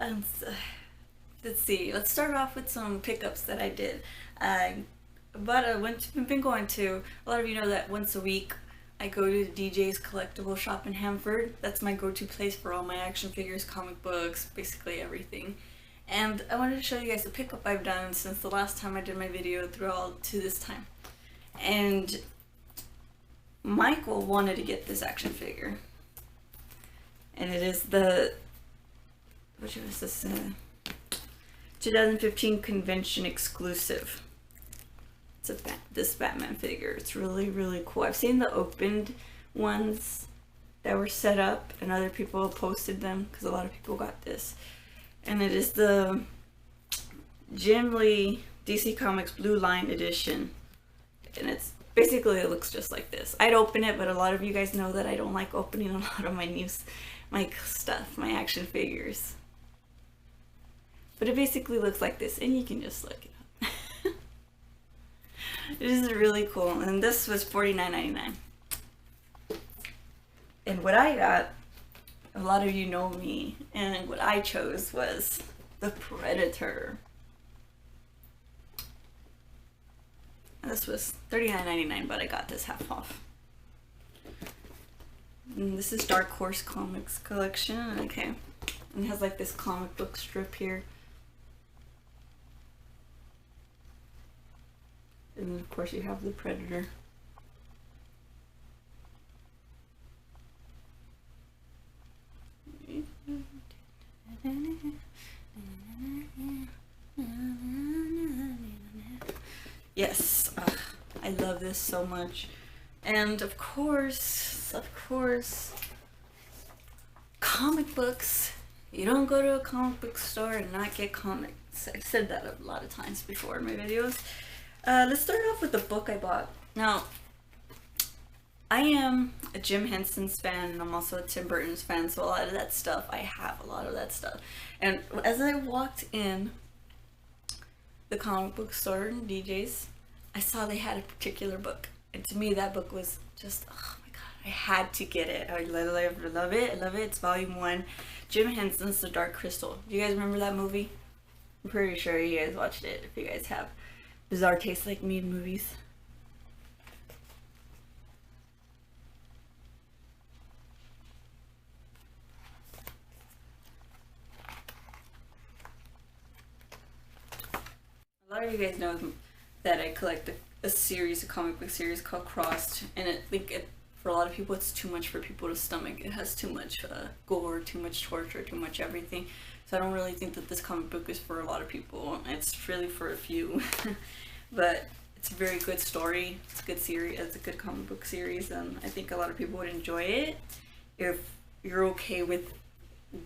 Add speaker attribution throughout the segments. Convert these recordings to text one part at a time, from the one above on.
Speaker 1: Let's see. Let's start off with some pickups that I did. I've been going to, a lot of you know that once a week I go to DJ's collectible shop in Hanford. That's my go-to place for all my action figures, comic books, basically everything. And I wanted to show you guys a pickup I've done since the last time I did my video through all to this time. And Michael wanted to get this action figure. And it is the, which was this, 2015 convention exclusive. It's this Batman figure. It's really, really cool. I've seen the opened ones that were set up and other people posted them because a lot of people got this. And it is the Jim Lee DC Comics Blue Line edition. And it's basically, it looks just like this. I'd open it, but a lot of you guys know that I don't like opening a lot of my stuff, my action figures. But it basically looks like this, and you can just look it up. It is really cool, and this was $49.99. And what I got, a lot of you know me, and what I chose was the Predator. And this was $39.99, but I got this half off. And this is Dark Horse Comics collection, okay. And it has like this comic book strip here. And then of course you have the Predator. Yes, I love this so much. And of course, comic books. You don't go to a comic book store and not get comics. I've said that a lot of times before in my videos. Let's start off with the book I bought. Now, I am a Jim Henson's fan, and I'm also a Tim Burton's fan, so a lot of that stuff, I have a lot of that stuff. And as I walked in the comic book store in DJ's, I saw they had a particular book. And to me, that book was just, oh my god, I had to get it. I love it, I love it. It's volume 1. Jim Henson's The Dark Crystal. Do you guys remember that movie? I'm pretty sure you guys watched it, if you guys have bizarre tastes like me in movies. A lot of you guys know that I collect a series, a comic book series called Crossed, and I think for a lot of people it's too much for people to stomach. It has too much gore, too much torture, too much everything. So I don't really think that this comic book is for a lot of people. It's really for a few. But it's a very good story. It's a good series. It's a good comic book series, and I think a lot of people would enjoy it if you're okay with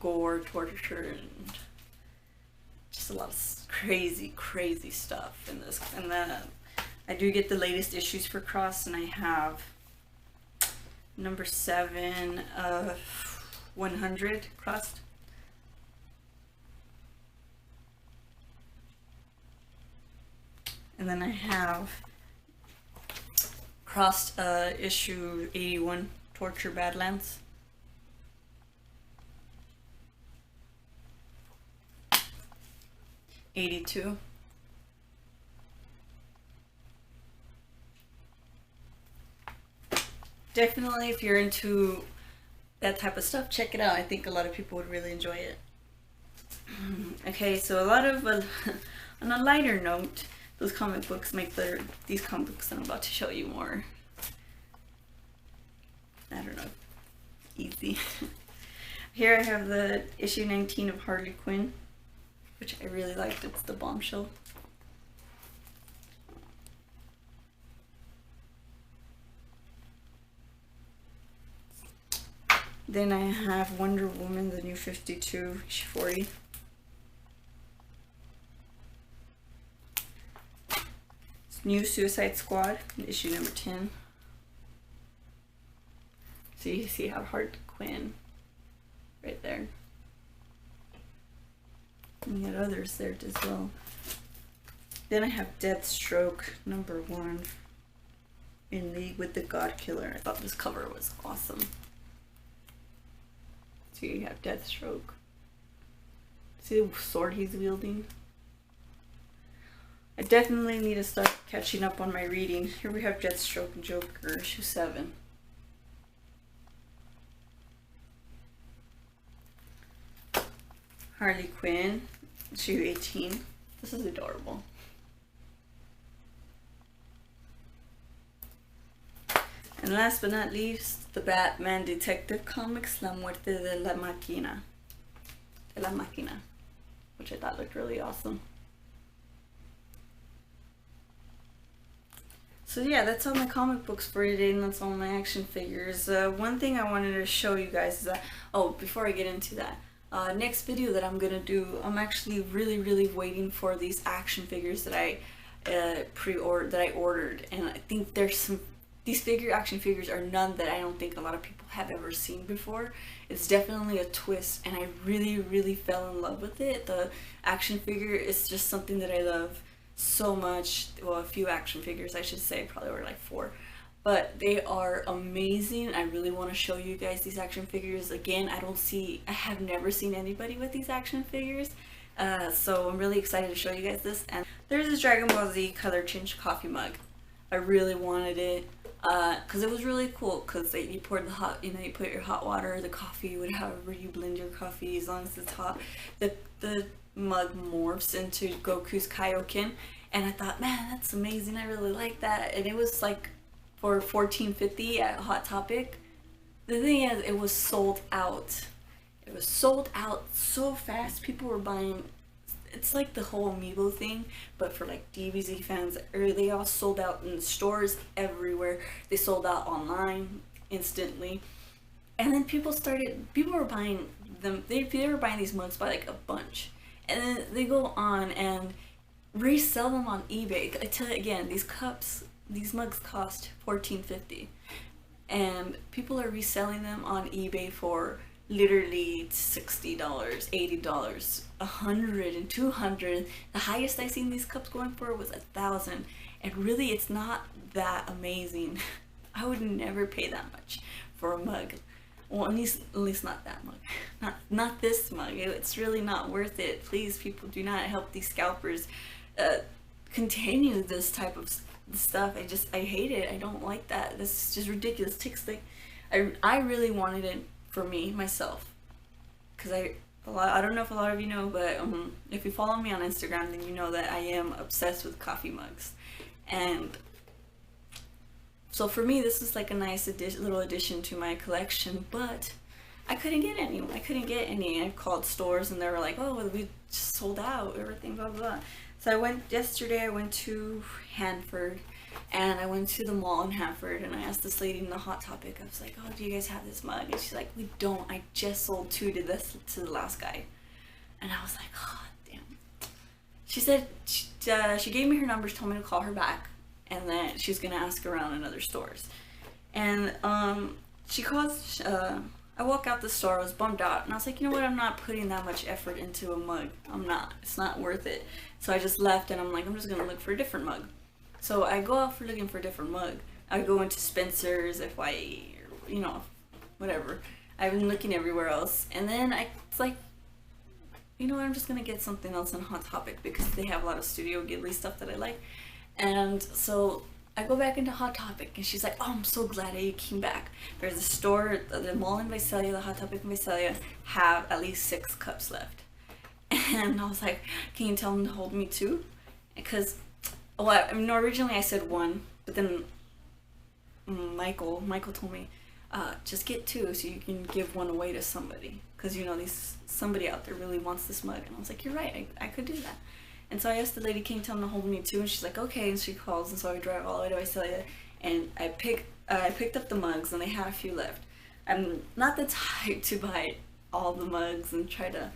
Speaker 1: gore, torture, and just a lot of crazy stuff in this. And then I do get the latest issues for Cross, and I have number 7 of 100 Crossed. And then I have Crossed issue 81, Torture Badlands. '82. Definitely, if you're into that type of stuff, check it out. I think a lot of people would really enjoy it. Okay, so a lot of, on a lighter note, those comic books make these comic books that I'm about to show you more, I don't know, easy. Here I have the issue 19 of Harley Quinn, which I really liked. It's the Bombshell. Then I have Wonder Woman, the new 52, issue 40. New Suicide Squad, issue number 10. So you see how Harley Quinn right there. And you got others there as well. Then I have Deathstroke, number 1, in League with the God Killer. I thought this cover was awesome. So you have Deathstroke. See the sword he's wielding? I definitely need to start catching up on my reading. Here we have Deathstroke and Joker, issue 7. Harley Quinn, issue 18. This is adorable. And last but not least, the Batman Detective Comics, La Muerte de la Máquina. De la Máquina, which I thought looked really awesome. So yeah, that's all my comic books for today, and that's all my action figures. One thing I wanted to show you guys is that, oh, before I get into that, next video that I'm gonna do, I'm actually really waiting for these action figures that I ordered, and I think there's some, these action figures are none that I don't think a lot of people have ever seen before. It's definitely a twist, and I really fell in love with it. The action figure is just something that I love so much. Well, a few action figures I should say, probably were like 4, but they are amazing. I really want to show you guys these action figures. Again, I have never seen anybody with these action figures, so I'm really excited to show you guys this. And there's this Dragon Ball Z color change coffee mug. I really wanted it because it was really cool, because you poured the hot, you put your hot water, the coffee, however you blend your coffee, as long as it's hot, the mug morphs into Goku's Kaioken, and I thought, man, that's amazing. I really like that. And it was like for $14.50 at Hot Topic. The thing is, it was sold out. It was sold out so fast. People were buying. It's like the whole Amiibo thing, but for like DBZ fans. They all sold out in the stores everywhere. They sold out online instantly, and then people were buying them. They were buying these mugs by like a bunch. And then they go on and resell them on eBay. I tell you again, these mugs cost $14.50, and people are reselling them on eBay for literally $60, $80, $100, and $200. The highest I seen these cups going for was $1,000, and really, it's not that amazing. I would never pay that much for a mug. Well, at least not that mug. Not this mug. It's really not worth it. Please, people, do not help these scalpers continue this type of stuff. I hate it. I don't like that. This is just ridiculous. I really wanted it for me, myself. Because I don't know if a lot of you know, but if you follow me on Instagram, then you know that I am obsessed with coffee mugs. And so for me, this is like a nice little addition to my collection, but I couldn't get any. I called stores and they were like, oh, we just sold out, everything, blah, blah. So yesterday I went to Hanford, and I went to the mall in Hanford, and I asked this lady in the Hot Topic, I was like, oh, do you guys have this mug? And she's like, we don't. I just sold 2 to the last guy. And I was like, oh, damn. She said, she gave me her numbers, told me to call her back, and then she's gonna ask around in other stores. And she calls, I walk out the store, I was bummed out, and I was like, you know what, I'm not putting that much effort into a mug. I'm not. It's not worth it. So I just left, and I'm like, I'm just gonna look for a different mug. So I go out looking for a different mug. I go into Spencer's, whatever. I've been looking everywhere else, and then it's like, you know what, I'm just gonna get something else on Hot Topic because they have a lot of Studio Ghibli stuff that I like. And so I go back into Hot Topic, and she's like, oh, I'm so glad that you came back. There's a store, the mall in Visalia, the Hot Topic in Visalia, have at least 6 cups left. And I was like, can you tell them to hold me 2? Because, well, originally I said 1, but then Michael told me, just get 2 so you can give 1 away to somebody. Because, somebody out there really wants this mug. And I was like, you're right, I could do that. And so I asked the lady, can you tell them to hold me 2? And she's like, okay. And she calls, and so I drive all the way to Visalia, and I picked up the mugs, and they had a few left. I'm not the type to buy all the mugs and try to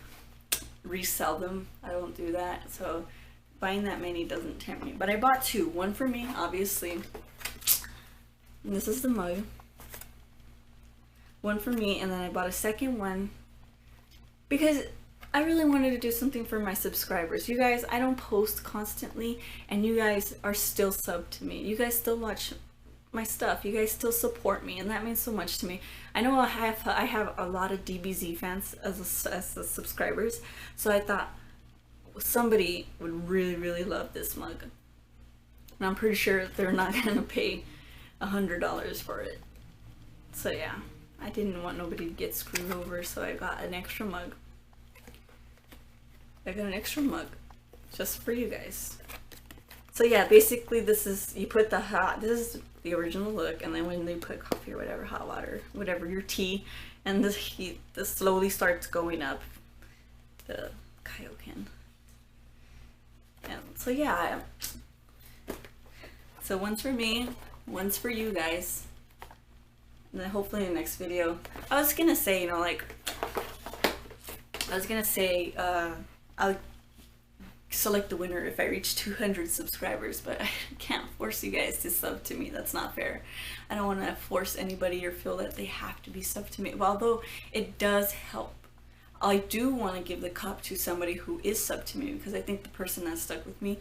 Speaker 1: resell them. I don't do that. So buying that many doesn't tempt me. But I bought 2. 1 for me, obviously. And this is the mug. 1 for me, and then I bought a second one because I really wanted to do something for my subscribers. You guys, I don't post constantly, and you guys are still subbed to me. You guys still watch my stuff. You guys still support me, and that means so much to me. I know I have a lot of DBZ fans as subscribers, so I thought somebody would really love this mug, and I'm pretty sure they're not gonna pay $100 for it. So yeah, I didn't want nobody to get screwed over, so I got an extra mug. I got an extra mug just for you guys. So yeah, basically this is, you put the this is the original look, and then when they put coffee or whatever, hot water, whatever, your tea, and this heat, this slowly starts going up the kaioken. And so yeah, so one's for me, one's for you guys, and then hopefully in the next video, I was gonna say, you know, like, I'll select the winner if I reach 200 subscribers, but I can't force you guys to sub to me. That's not fair. I don't want to force anybody or feel that they have to be sub to me. Well, although it does help, I do want to give the cup to somebody who is sub to me, because I think the person that's stuck with me,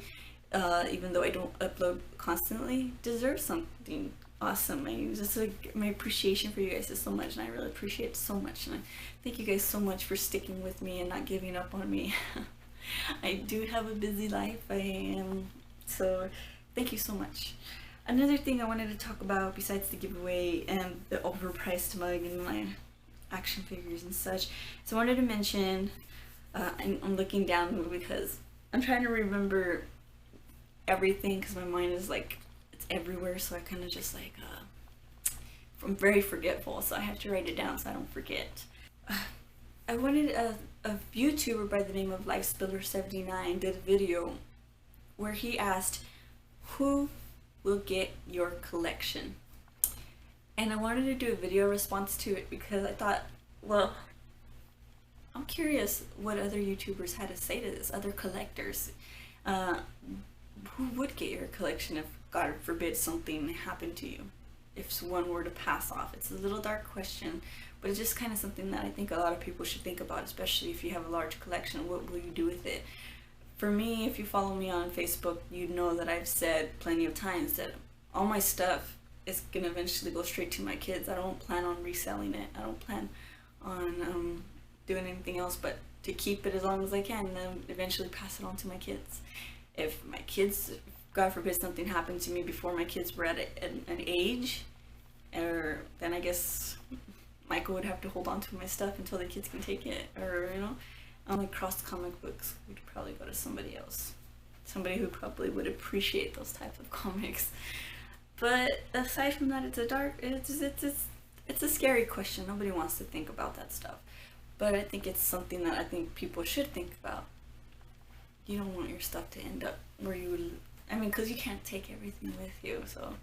Speaker 1: even though I don't upload constantly, deserves something awesome. I just, like, my appreciation for you guys is so much, and I really appreciate it so much, and I thank you guys so much for sticking with me and not giving up on me. I do have a busy life, so thank you so much. Another thing I wanted to talk about, besides the giveaway and the overpriced mug and my action figures and such, so I wanted to mention, I'm looking down because I'm trying to remember everything, because my mind is like, it's everywhere, so I kind of just like, I'm very forgetful, so I have to write it down so I don't forget. I wanted a YouTuber by the name of lifespiller79 did a video where he asked, who will get your collection? And I wanted to do a video response to it because I thought, well, I'm curious what other YouTubers had to say to this, other collectors. Who would get your collection if, God forbid, something happened to you? If one were to pass off? It's a little dark question, but it's just kind of something that I think a lot of people should think about, especially if you have a large collection. What will you do with it? For me, if you follow me on Facebook, you know that I've said plenty of times that all my stuff is going to eventually go straight to my kids. I don't plan on reselling it. I don't plan on doing anything else but to keep it as long as I can, and then eventually pass it on to my kids. If my kids, God forbid, something happened to me before my kids were at an age, then I guess Michael would have to hold on to my stuff until the kids can take it, or, you know, like Cross Comic Books, we'd probably go to somebody else, somebody who probably would appreciate those types of comics. But aside from that, it's a scary question. Nobody wants to think about that stuff, but I think it's something that I think people should think about. You don't want your stuff to end up where you would, I mean, because you can't take everything with you, so.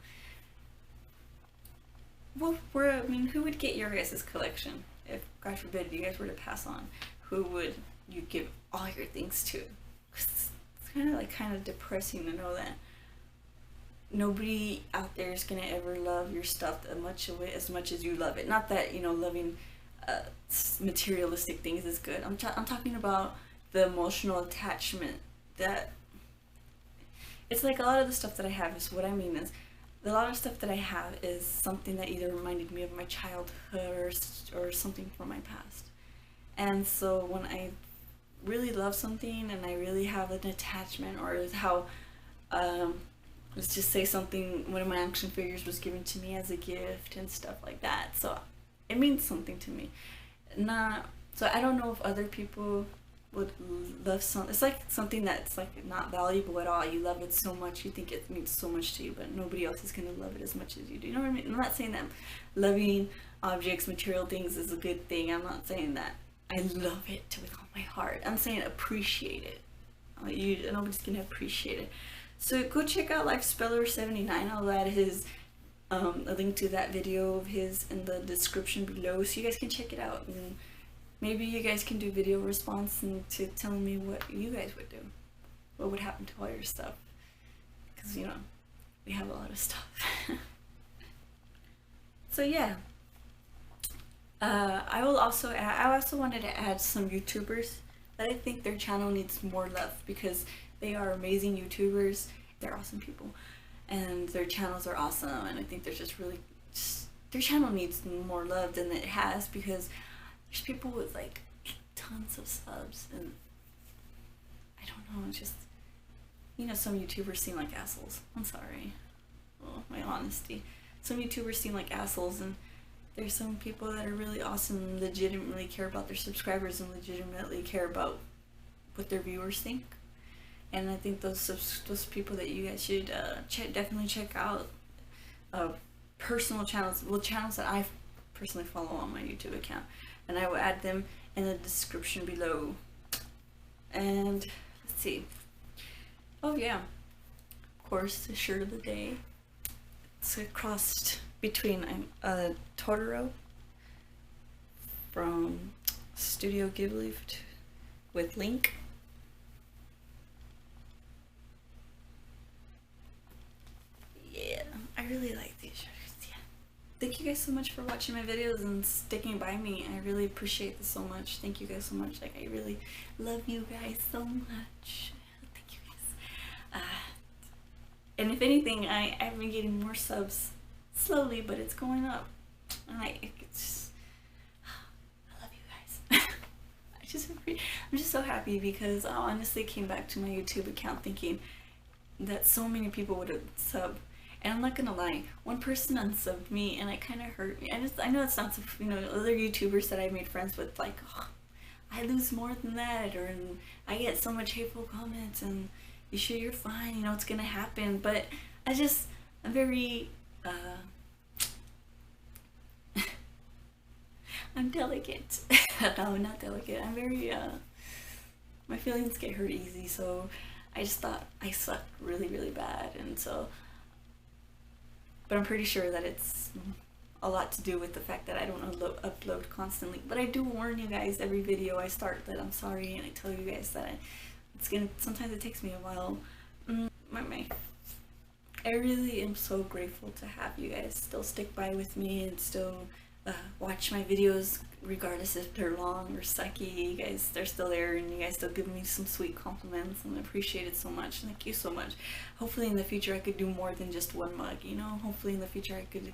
Speaker 1: Well, who would get your guys' collection? If, God forbid, you guys were to pass on, who would you give all your things to? It's kind of depressing to know that nobody out there is gonna ever love your stuff as much as you love it. Not that, you know, loving materialistic things is good. I'm talking about the emotional attachment. That it's like a lot of the stuff that I have is, what I mean is, a lot of stuff that I have is something that either reminded me of my childhood or something from my past. And so when I really love something and I really have an attachment, or how, let's just say something, one of my action figures was given to me as a gift and stuff like that, so it means something to me. So I don't know if other people would love it's like something that's like not valuable at all. You love it so much, you think it means so much to you, but nobody else is going to love it as much as you do. You know what I mean? I'm not saying that loving objects, material things is a good thing. I'm not saying that I love it with all my heart. I'm saying appreciate it. Nobody's going to appreciate it. So go check out lifespiller79. I'll add his a link to that video of his in the description below, so you guys can check it out, and maybe you guys can do video response and to telling me what you guys would do. What would happen to all your stuff? Because, you know, we have a lot of stuff. So yeah. I also wanted to add some YouTubers that I think their channel needs more love, because they are amazing YouTubers. They're awesome people. and their channels are awesome, and I think they're just really their channel needs more love than it has, because there's people with like tons of subs, and I don't know, it's just, you know, some YouTubers seem like assholes. I'm sorry. Well, my honesty. Some YouTubers seem like assholes, and there's some people that are really awesome and legitimately care about their subscribers and legitimately care about what their viewers think. And I think those people that you guys should definitely check out, personal channels, well, channels that I personally follow on my YouTube account, and I will add them in the description below. And let's see. Oh yeah, of course, the shirt of the day. It's a cross between Totoro from Studio Ghibli with Link. Yeah, I really like these shirts. Yeah. Thank you guys so much for watching my videos and sticking by me. I really appreciate this so much. Thank you guys so much. Like, I really love you guys so much. Thank you guys. And if anything, I've been getting more subs slowly, but it's going up. And I love you guys. I'm just so happy, because I honestly came back to my YouTube account thinking that so many people would have subbed. And I'm not gonna lie, one person unsubbed me, and it kind of hurt me. I know it's not, you know, other YouTubers that I made friends with, like, oh, I lose more than that, or I get so much hateful comments, and you sure you're fine, you know, it's gonna happen. But I'm very, I'm delicate. No, not delicate. I'm very, my feelings get hurt easy, so I just thought I sucked really, really bad, and so, but I'm pretty sure that it's a lot to do with the fact that I don't upload constantly. But I do warn you guys every video I start that I'm sorry, and I tell you guys that sometimes it takes me a while. I really am so grateful to have you guys still stick by with me and still watch my videos, regardless if they're long or sucky. You guys, they're still there, and you guys still give me some sweet compliments, and I appreciate it so much. Thank you so much. Hopefully in the future I could do more than just one mug, you know. Hopefully in the future I could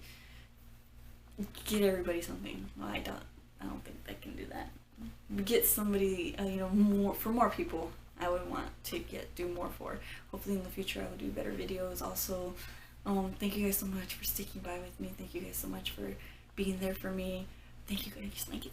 Speaker 1: get everybody something. Well, I don't think I can do that. Get somebody, you know, more people. I would want to do more for. Hopefully in the future I will do better videos. Also, thank you guys so much for sticking by with me. Thank you guys so much for being there for me. Thank you guys. Thank you.